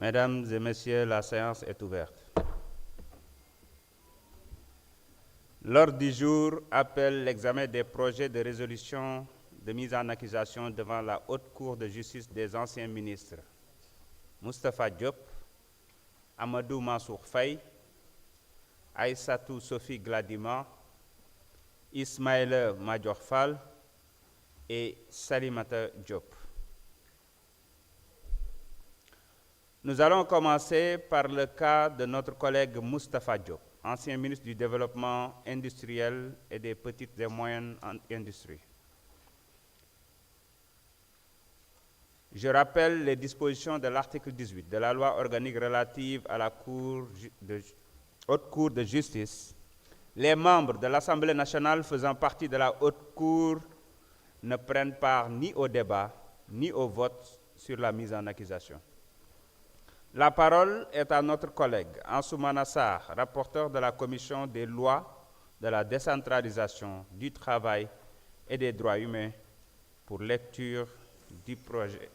Mesdames et messieurs, la séance est ouverte. L'ordre du jour appelle l'examen des projets de résolution de mise en accusation devant la Haute Cour de justice des anciens ministres Moustapha Diop, Amadou Mansour Faye, Aïssatou Sophie Gladima, Ismaïla Madior Fall et Salimata Diop. Nous allons commencer par le cas de notre collègue Moustapha Diop, ancien ministre du Développement industriel et des petites et moyennes industries. Je rappelle les dispositions de l'article 18 de la loi organique relative à la Haute Cour de justice. Les membres de l'Assemblée nationale faisant partie de la Haute Cour ne prennent part ni au débat, ni au vote sur la mise en accusation. La parole est à notre collègue Ansoumana Sarr, rapporteur de la Commission des lois, de la décentralisation, du travail et des droits humains pour lecture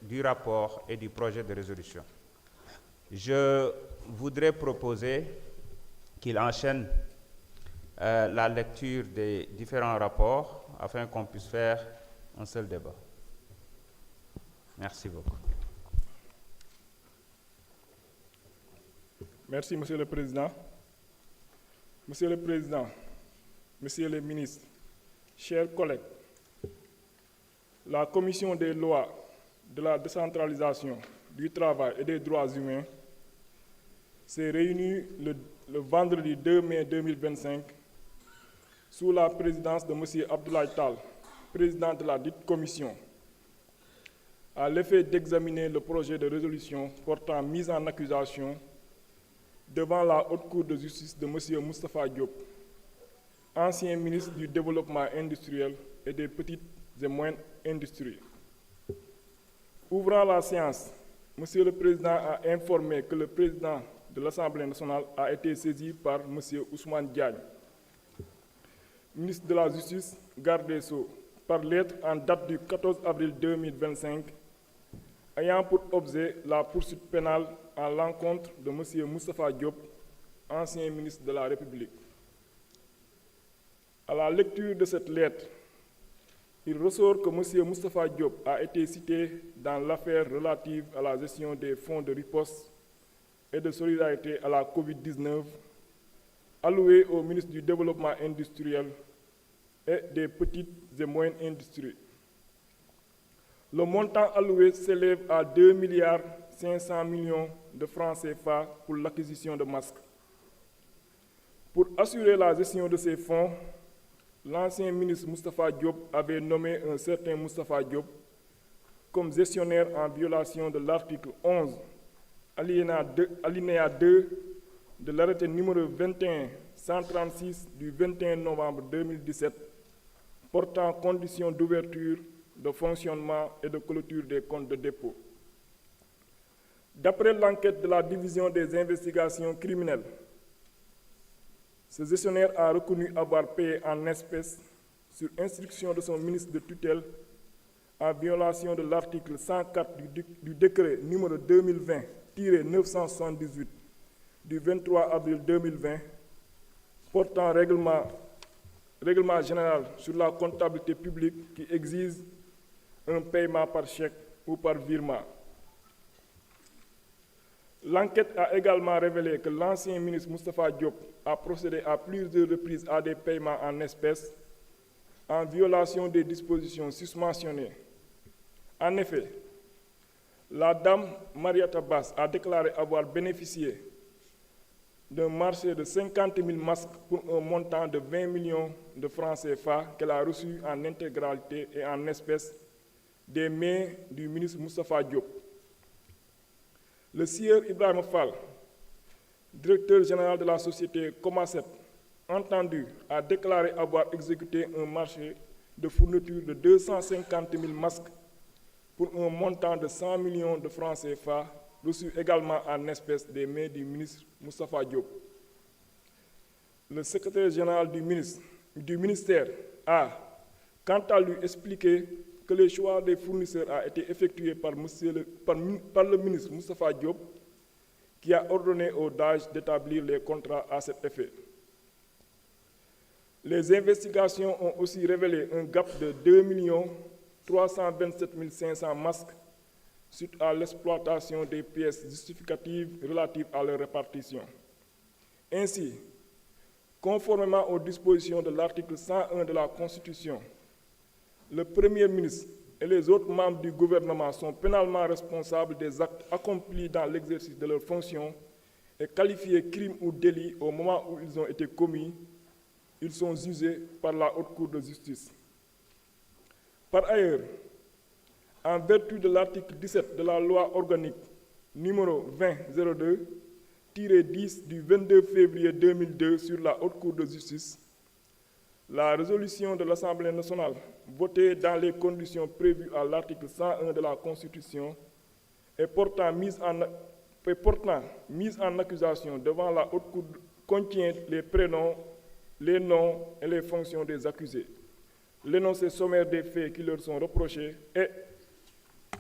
du rapport et du projet de résolution. Je voudrais proposer qu'il enchaîne la lecture des différents rapports afin qu'on puisse faire un seul débat. Merci beaucoup. Merci, Monsieur le Président. Monsieur le Président, Messieurs les ministres, chers collègues, la Commission des lois, de la décentralisation, du travail et des droits humains s'est réunie le vendredi 2 mai 2025 sous la présidence de M. Abdoulaye Tall, président de la dite commission, à l'effet d'examiner le projet de résolution portant mise en accusation devant la Haute Cour de justice de M. Moustapha Diop, ancien ministre du Développement industriel et des petites et moyennes industries. Ouvrant la séance, M. le Président a informé que le président de l'Assemblée nationale a été saisi par M. Ousmane Diagne, ministre de la Justice, garde des Sceaux, par lettre en date du 14 avril 2025, ayant pour objet la poursuite pénale à l'encontre de M. Moustapha Diop, ancien ministre de la République. À la lecture de cette lettre, il ressort que M. Moustapha Diop a été cité dans l'affaire relative à la gestion des fonds de riposte et de solidarité à la COVID-19 alloués au ministre du Développement industriel et des petites et moyennes industries. Le montant alloué s'élève à 2,5 milliards de francs CFA pour l'acquisition de masques. Pour assurer la gestion de ces fonds, l'ancien ministre Moustapha Diop avait nommé un certain Moustapha Diop comme gestionnaire en violation de l'article 11, alinéa 2 de l'arrêté numéro 21-136 du 21 novembre 2017 portant conditions d'ouverture, de fonctionnement et de clôture des comptes de dépôt. D'après l'enquête de la division des investigations criminelles, ce gestionnaire a reconnu avoir payé en espèces, sur instruction de son ministre de tutelle, en violation de l'article 104 du décret numéro 2020-978 du 23 avril 2020, portant règlement général sur la comptabilité publique qui exige un paiement par chèque ou par virement. L'enquête a également révélé que l'ancien ministre Moustapha Diop a procédé à plusieurs reprises à des paiements en espèces en violation des dispositions susmentionnées. En effet, la dame Mariata Bass a déclaré avoir bénéficié d'un marché de 50 000 masques pour un montant de 20 millions de francs CFA qu'elle a reçu en intégralité et en espèces des mains du ministre Moustapha Diop. Le sieur Ibrahim Fall, directeur général de la société Comaset, entendu, a déclaré avoir exécuté un marché de fourniture de 250 000 masques pour un montant de 100 millions de francs CFA, reçu également en espèces des mains du ministre Moustapha Diop. Le secrétaire général du ministère a, quant à lui, expliqué que le choix des fournisseurs a été effectué par le ministre Moustapha Diop qui a ordonné au DAGE d'établir les contrats à cet effet. Les investigations ont aussi révélé un gap de 2 327 500 masques suite à l'exploitation des pièces justificatives relatives à leur répartition. Ainsi, conformément aux dispositions de l'article 101 de la Constitution, le Premier ministre et les autres membres du gouvernement sont pénalement responsables des actes accomplis dans l'exercice de leurs fonctions et qualifiés crimes ou délits au moment où ils ont été commis. Ils sont jugés par la Haute Cour de justice. Par ailleurs, en vertu de l'article 17 de la loi organique numéro 2002-10 du 22 février 2002 sur la Haute Cour de justice, la résolution de l'Assemblée nationale, votée dans les conditions prévues à l'article 101 de la Constitution et portant mise en accusation devant la Haute Cour, contient les prénoms, les noms et les fonctions des accusés, l'énoncé sommaire des faits qui leur sont reprochés et,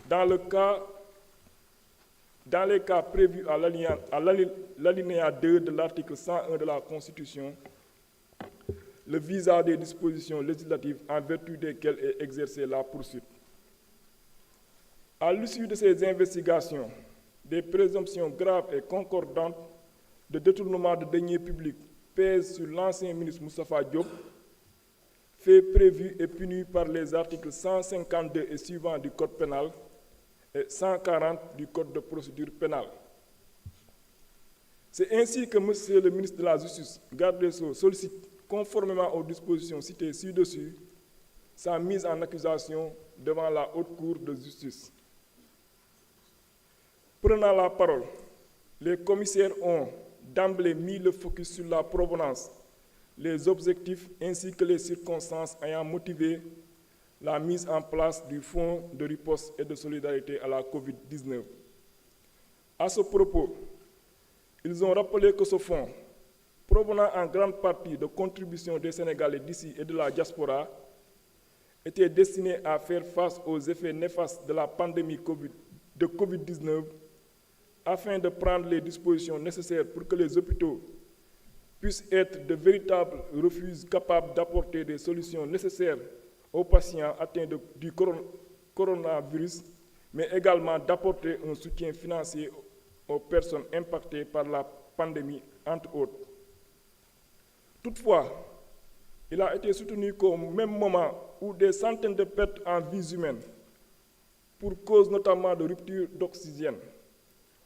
dans les cas prévus à l'alinéa 2 de l'article 101 de la Constitution, le visa des dispositions législatives en vertu desquelles est exercée la poursuite. À l'issue de ces investigations, des présomptions graves et concordantes de détournement de deniers publics pèsent sur l'ancien ministre Moustapha Diop, faits prévus et punis par les articles 152 et suivants du Code pénal et 140 du Code de procédure pénale. C'est ainsi que M. le ministre de la Justice, garde des Sceaux, sollicite, conformément aux dispositions citées ci-dessus, sa mise en accusation devant la Haute Cour de justice. Prenant la parole, les commissaires ont d'emblée mis le focus sur la provenance, les objectifs ainsi que les circonstances ayant motivé la mise en place du Fonds de riposte et de solidarité à la COVID-19. À ce propos, ils ont rappelé que ce fonds, provenant en grande partie de contributions des Sénégalais d'ici et de la diaspora, était destiné à faire face aux effets néfastes de la pandémie de COVID-19 afin de prendre les dispositions nécessaires pour que les hôpitaux puissent être de véritables refuges capables d'apporter des solutions nécessaires aux patients atteints du coronavirus, mais également d'apporter un soutien financier aux personnes impactées par la pandémie, entre autres. Toutefois, il a été soutenu qu'au même moment où des centaines de pertes en vies humaines, pour cause notamment de rupture d'oxygène,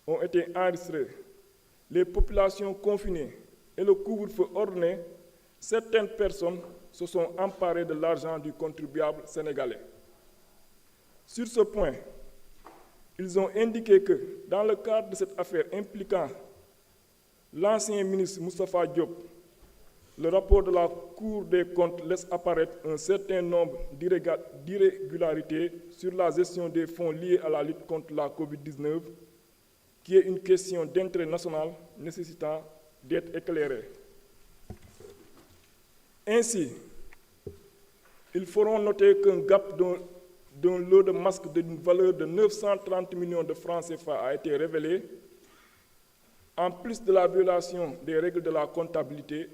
ont été enregistrées, les populations confinées et le couvre-feu ordonné, certaines personnes se sont emparées de l'argent du contribuable sénégalais. Sur ce point, ils ont indiqué que, dans le cadre de cette affaire impliquant l'ancien ministre Moustapha Diop, le rapport de la Cour des comptes laisse apparaître un certain nombre d'irrégularités sur la gestion des fonds liés à la lutte contre la COVID-19, qui est une question d'intérêt national nécessitant d'être éclairée. Ainsi, ils feront noter qu'un gap d'un lot de masques d'une valeur de 930 millions de francs CFA a été révélé, en plus de la violation des règles de la comptabilité,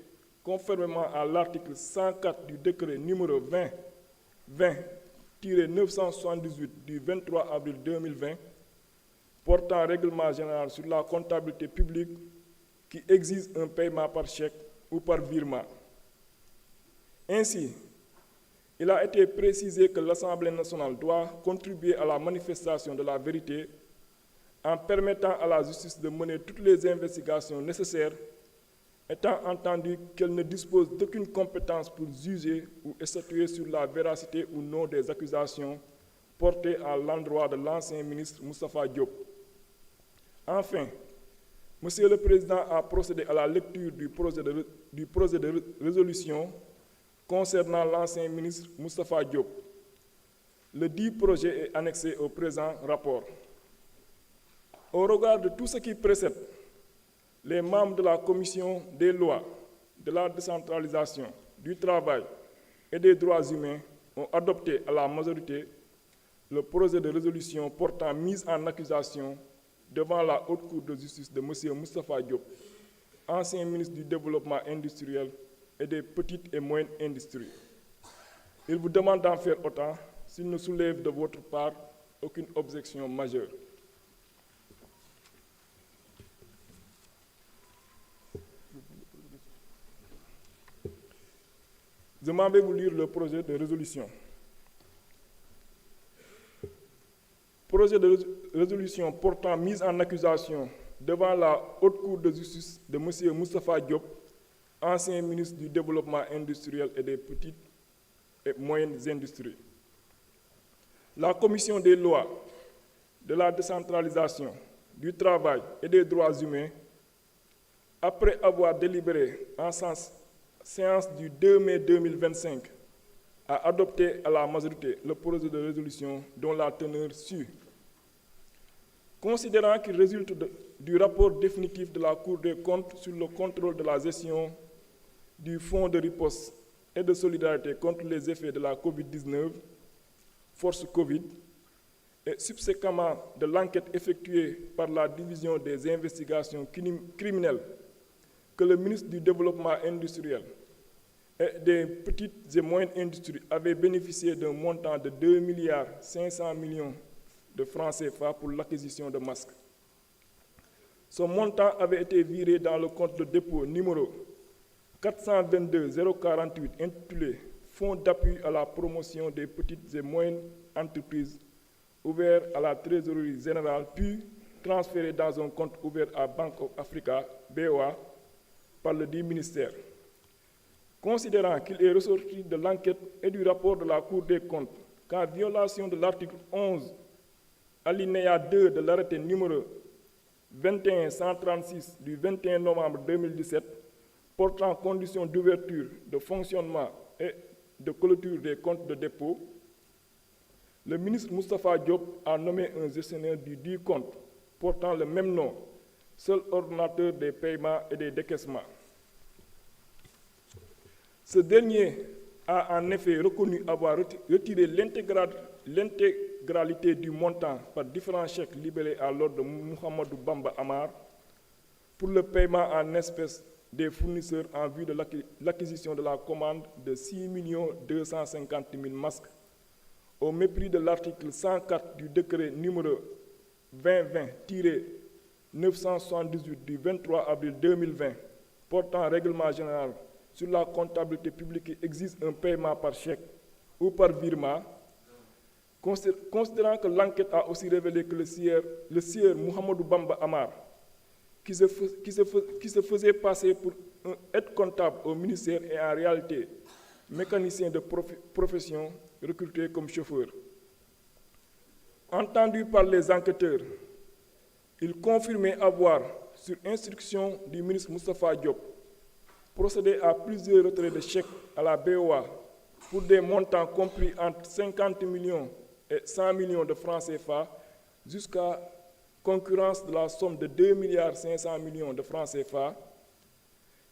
conformément à l'article 104 du décret numéro 20-978 du 23 avril 2020, portant règlement général sur la comptabilité publique qui exige un paiement par chèque ou par virement. Ainsi, il a été précisé que l'Assemblée nationale doit contribuer à la manifestation de la vérité en permettant à la justice de mener toutes les investigations nécessaires, étant entendu qu'elle ne dispose d'aucune compétence pour juger ou statuer sur la véracité ou non des accusations portées à l'endroit de l'ancien ministre Moustapha Diop. Enfin, Monsieur le Président a procédé à la lecture du projet de résolution concernant l'ancien ministre Moustapha Diop. Le dit projet est annexé au présent rapport. Au regard de tout ce qui précède, les membres de la Commission des lois, de la décentralisation, du travail et des droits humains ont adopté à la majorité le projet de résolution portant mise en accusation devant la Haute Cour de justice de M. Moustapha Diop, ancien ministre du Développement industriel et des petites et moyennes industries. Il vous demande d'en faire autant s'il ne soulève de votre part aucune objection majeure. Je m'en vais vous lire le projet de résolution. Projet de résolution portant mise en accusation devant la Haute Cour de justice de M. Moustapha Diop, ancien ministre du Développement industriel et des petites et moyennes industries. La Commission des lois, de la décentralisation, du travail et des droits humains, après avoir délibéré en séance du 2 mai 2025, a adopté à la majorité le projet de résolution dont la teneur suit. Considérant qu'il résulte du rapport définitif de la Cour des comptes sur le contrôle de la gestion du Fonds de riposte et de solidarité contre les effets de la COVID-19, force Covid, et subséquemment de l'enquête effectuée par la Division des investigations criminelles que le ministre du Développement industriel et des petites et moyennes industries avait bénéficié d'un montant de 2,5 milliards de francs CFA pour l'acquisition de masques. Ce montant avait été viré dans le compte de dépôt numéro 422 048 intitulé Fonds d'appui à la promotion des petites et moyennes entreprises ouvert à la trésorerie générale puis transféré dans un compte ouvert à Bank of Africa, BOA, par le dit ministère. Considérant qu'il est ressorti de l'enquête et du rapport de la Cour des comptes qu'en violation de l'article 11, alinéa 2 de l'arrêté numéro 21-136 du 21 novembre 2017, portant conditions d'ouverture, de fonctionnement et de clôture des comptes de dépôt, le ministre Moustapha Diop a nommé un gestionnaire du dit compte portant le même nom, seul ordonnateur des paiements et des décaissements. Ce dernier a en effet reconnu avoir retiré l'intégralité du montant par différents chèques libellés à l'ordre de Mouhamadou Bamba Amar pour le paiement en espèces des fournisseurs en vue de l'acquisition de la commande de 6 250 000 masques au mépris de l'article 104 du décret numéro 2020-978 du 23 avril 2020 portant règlement général sur la comptabilité publique qui exige un paiement par chèque ou par virement, considérant que l'enquête a aussi révélé que le sieur Mouhamadou Bamba Amar, qui se faisait passer pour un aide comptable au ministère et en réalité mécanicien de profession recruté comme chauffeur. Entendu par les enquêteurs, il confirmait avoir, sur instruction du ministre Moustapha Diop, procédé à plusieurs retraits de chèques à la BOA pour des montants compris entre 50 millions et 100 millions de francs CFA jusqu'à concurrence de la somme de 2,5 milliards de francs CFA.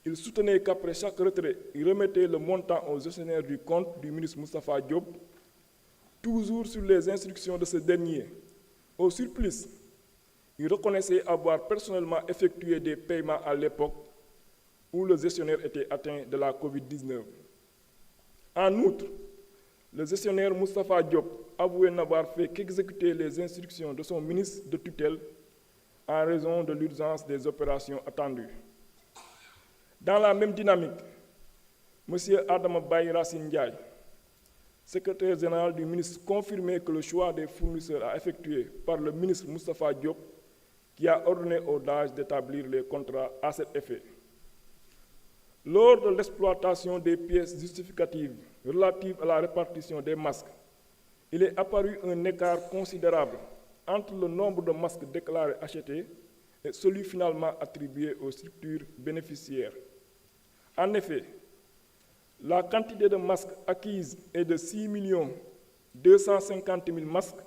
Il soutenait qu'après chaque retrait, il remettait le montant aux gestionnaires du compte du ministre Moustapha Diop, toujours sur les instructions de ce dernier. Au surplus, il reconnaissait avoir personnellement effectué des paiements à l'époque où le gestionnaire était atteint de la COVID-19. En outre, le gestionnaire Moustapha Diop avouait n'avoir fait qu'exécuter les instructions de son ministre de tutelle en raison de l'urgence des opérations attendues. Dans la même dynamique, M. Adama Baye Racine Ndiaye, secrétaire général du ministre, confirmait que le choix des fournisseurs a effectué par le ministre Moustapha Diop, qui a ordonné au DAGE d'établir les contrats à cet effet. Lors de l'exploitation des pièces justificatives relatives à la répartition des masques, il est apparu un écart considérable entre le nombre de masques déclarés achetés et celui finalement attribué aux structures bénéficiaires. En effet, la quantité de masques acquise est de 6 250 000 masques,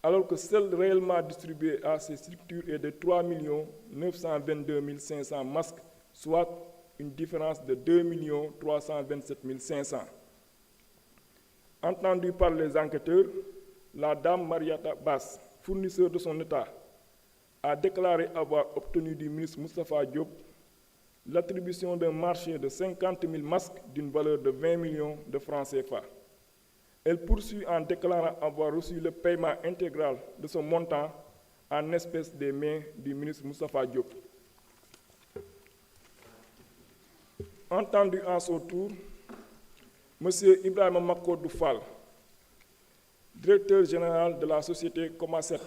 alors que celle réellement distribuée à ces structures est de 3 922 500 masques, soit une différence de 2 327 500. Entendue par les enquêteurs, la dame Mariata Bass, fournisseur de son État, a déclaré avoir obtenu du ministre Moustapha Diop l'attribution d'un marché de 50 000 masques d'une valeur de 20 millions de francs CFA. Elle poursuit en déclarant avoir reçu le paiement intégral de ce montant en espèces des mains du ministre Moustapha Diop. Entendu en son tour, M. Ibrahima Makodou Fall, directeur général de la société Comaset,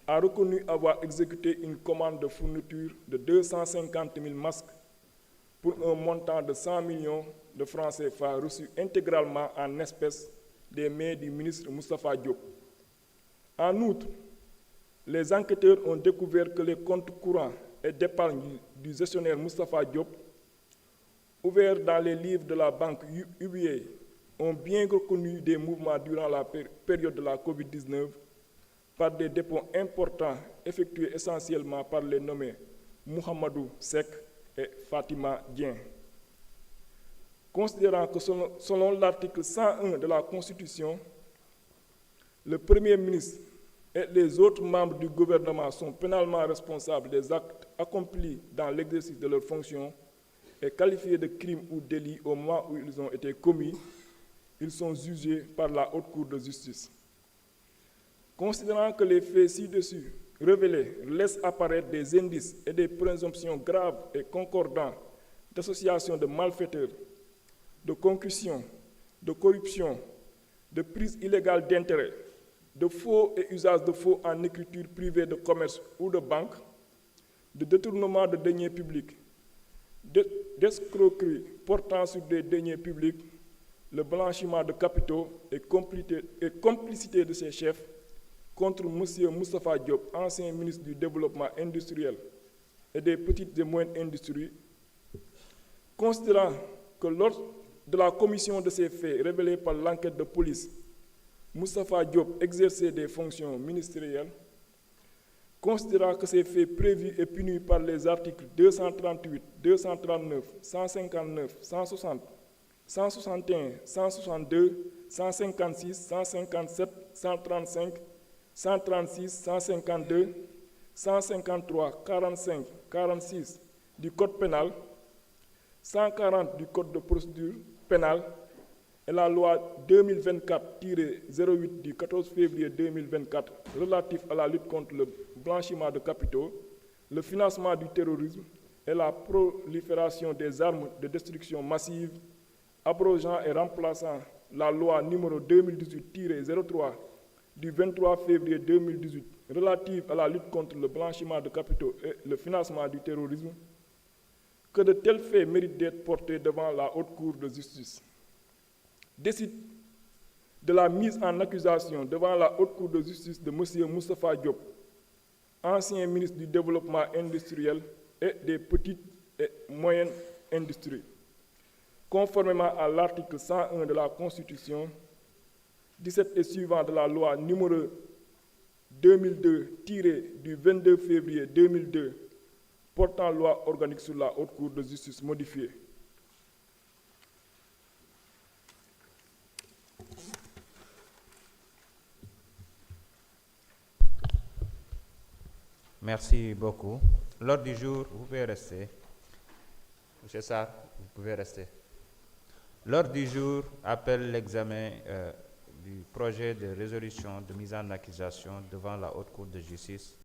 a reconnu avoir exécuté une commande de fourniture de 250 000 masques pour un montant de 100 millions de francs CFA reçus intégralement en espèces des mains du ministre Moustapha Diop. En outre, les enquêteurs ont découvert que les comptes courants et d'épargne du gestionnaire Moustapha Diop, ouverts dans les livres de la banque UBA, ont bien reconnu des mouvements durant la période de la COVID-19 par des dépôts importants effectués essentiellement par les nommés Mouhamadou Sek et Fatima Dien. Considérant que selon l'article 101 de la Constitution, le Premier ministre et les autres membres du gouvernement sont pénalement responsables des actes accomplis dans l'exercice de leurs fonctions et qualifiés de crimes ou délits au moment où ils ont été commis, ils sont jugés par la Haute Cour de justice. Considérant que les faits ci-dessus révélés laissent apparaître des indices et des présomptions graves et concordants d'association de malfaiteurs, de concussion, de corruption, de prise illégale d'intérêts, de faux et usage de faux en écriture privée de commerce ou de banque, de détournement de deniers publics, d'escroquerie portant sur des deniers publics, le blanchiment de capitaux et complicité de ses chefs contre M. Moustapha Diop, ancien ministre du Développement industriel et des petites et moyennes industries, considérant que lors de la commission de ces faits révélés par l'enquête de police, Moustapha Diop exerçait des fonctions ministérielles, considérant que ces faits prévus et punis par les articles 238, 239, 159, 160, 161, 162, 156, 157, 135, 136, 152, 153, 45, 46 du Code pénal, 140 du Code de procédure pénale et la loi 2024-08 du 14 février 2024 relatif à la lutte contre le blanchiment de capitaux, le financement du terrorisme et la prolifération des armes de destruction massive, abrogeant et remplaçant la loi numéro 2018-03 du 23 février 2018 relative à la lutte contre le blanchiment de capitaux et le financement du terrorisme, que de tels faits méritent d'être portés devant la Haute Cour de justice. Décide de la mise en accusation devant la Haute Cour de justice de M. Moustapha Diop, ancien ministre du Développement industriel et des petites et moyennes industries, conformément à l'article 101 de la Constitution, 17 et suivant de la loi numéro 2002-du 22 février 2002 portant loi organique sur la Haute Cour de justice modifiée. Merci beaucoup. L'ordre du jour, vous pouvez rester. Monsieur Sarr, vous pouvez rester. L'ordre du jour appelle l'examen du projet de résolution de mise en accusation devant la Haute Cour de justice